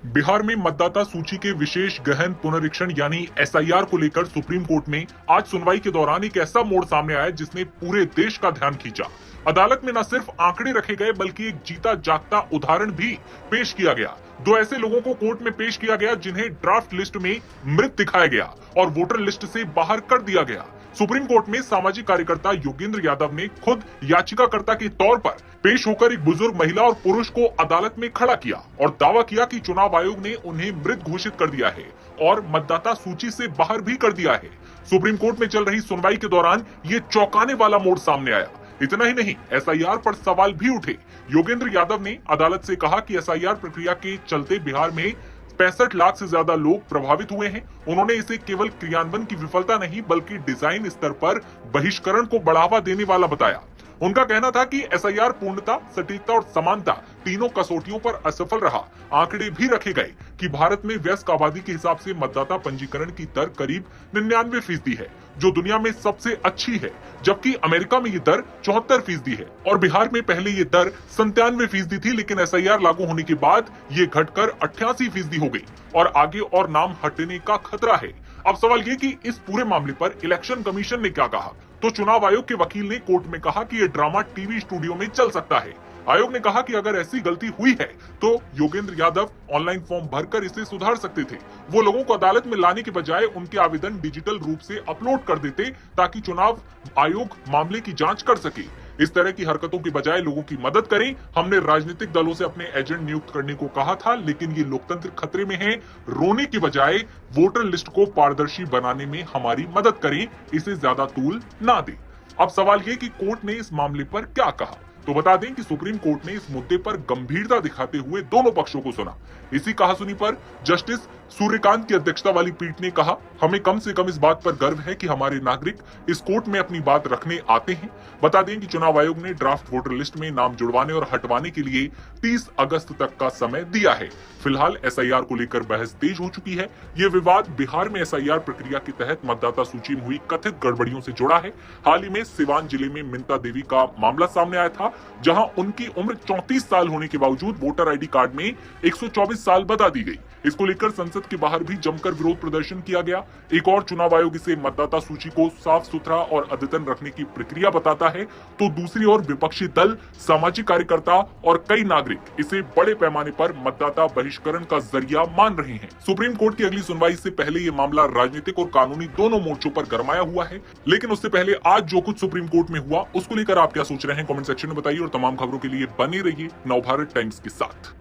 बिहार में मतदाता सूची के विशेष गहन पुनरीक्षण यानी एसआईआर को लेकर सुप्रीम कोर्ट में आज सुनवाई के दौरान एक ऐसा मोड़ सामने आया जिसने पूरे देश का ध्यान खींचा। अदालत में न सिर्फ आंकड़े रखे गए बल्कि एक जीता जागता उदाहरण भी पेश किया गया। दो ऐसे लोगों को कोर्ट में पेश किया गया जिन्हें ड्राफ्ट लिस्ट में मृत दिखाया गया और वोटर लिस्ट से बाहर कर दिया गया। सुप्रीम कोर्ट में सामाजिक कार्यकर्ता योगेंद्र यादव ने खुद याचिकाकर्ता के तौर पर पेश होकर एक बुजुर्ग महिला और पुरुष को अदालत में खड़ा किया और दावा किया कि चुनाव आयोग ने उन्हें मृत घोषित कर दिया है और मतदाता सूची से बाहर भी कर दिया है। सुप्रीम कोर्ट में चल रही सुनवाई के दौरान ये चौंकाने वाला मोड़ सामने आया। इतना ही नहीं, एसआईआर पर सवाल भी उठे। योगेंद्र यादव ने अदालत से कहा कि एसआईआर प्रक्रिया के चलते बिहार में 65 लाख से ज्यादा लोग प्रभावित हुए हैं। उन्होंने इसे केवल क्रियान्वयन की विफलता नहीं बल्कि डिजाइन स्तर पर बहिष्करण को बढ़ावा देने वाला बताया। उनका कहना था कि एसआईआर पूर्णता, सटीकता और समानता तीनों कसौटियों पर असफल रहा। आंकड़े भी रखे गए कि भारत में वयस्क आबादी के हिसाब से मतदाता पंजीकरण की दर करीब 99% है, जो दुनिया में सबसे अच्छी है, जबकि अमेरिका में ये दर 74% है और बिहार में पहले ये दर 97% थी, लेकिन एसआईआर लागू होने के बाद ये घटकर 88% हो गई और आगे और नाम हटने का खतरा है। अब सवाल ये कि इस पूरे मामले पर इलेक्शन कमीशन ने क्या कहा। तो चुनाव आयोग के वकील ने कोर्ट में कहा कि ये ड्रामा टीवी स्टूडियो में चल सकता है। आयोग ने कहा कि अगर ऐसी गलती हुई है तो योगेंद्र यादव ऑनलाइन फॉर्म भरकर इसे सुधार सकते थे। वो लोगों को अदालत में लाने के बजाय उनके आवेदन डिजिटल रूप से अपलोड कर देते ताकि चुनाव आयोग मामले की जांच कर सके। इस तरह की हरकतों की बजाय लोगों की मदद करें। हमने राजनीतिक दलों से अपने एजेंट नियुक्त करने को कहा था, लेकिन ये लोकतंत्र खतरे में है। रोने की बजाय वोटर लिस्ट को पारदर्शी बनाने में हमारी मदद करें, इसे ज्यादा तूल ना दें। अब सवाल ये कि कोर्ट ने इस मामले पर क्या कहा। तो बता दें कि सुप्रीम कोर्ट ने इस मुद्दे पर गंभीरता दिखाते हुए दोनों पक्षों को सुना। इसी कहासुनी पर जस्टिस सूर्यकांत की अध्यक्षता वाली पीठ ने कहा, हमें कम से कम इस बात पर गर्व है कि हमारे नागरिक इस कोर्ट में अपनी बात रखने आते हैं। बता दें कि चुनाव आयोग ने ड्राफ्ट वोटर लिस्ट में नाम जुड़वाने और हटवाने के लिए 30 अगस्त तक का समय दिया है। फिलहाल एसआईआर को लेकर बहस तेज हो चुकी है। ये विवाद बिहार में एसआईआर प्रक्रिया के तहत मतदाता सूची में हुई कथित गड़बड़ियों से जुड़ा है। हाल ही में सिवान जिले में मिंता देवी का मामला सामने आया था, जहां उनकी उम्र 34 साल होने के बावजूद वोटर आईडी कार्ड में 124 साल बता दी गई। इसको लेकर संसद के बाहर भी जमकर विरोध प्रदर्शन किया गया। एक और चुनाव आयोग इसे मतदाता सूची को साफ सुथरा और अद्यतन रखने की प्रक्रिया बताता है, तो दूसरी ओर विपक्षी दल, सामाजिक कार्यकर्ता और कई नागरिक इसे बड़े पैमाने पर मतदाता बहिष्करण का जरिया मान रहे हैं। सुप्रीम कोर्ट की अगली सुनवाई से पहले ये मामला राजनीतिक और कानूनी दोनों मोर्चों पर गरमाया हुआ है। लेकिन उससे पहले आज जो कुछ सुप्रीम कोर्ट में हुआ उसको लेकर आप क्या सोच रहे हैं, कमेंट सेक्शन में बताइए और तमाम खबरों के लिए बने रहिए नवभारत टाइम्स के साथ।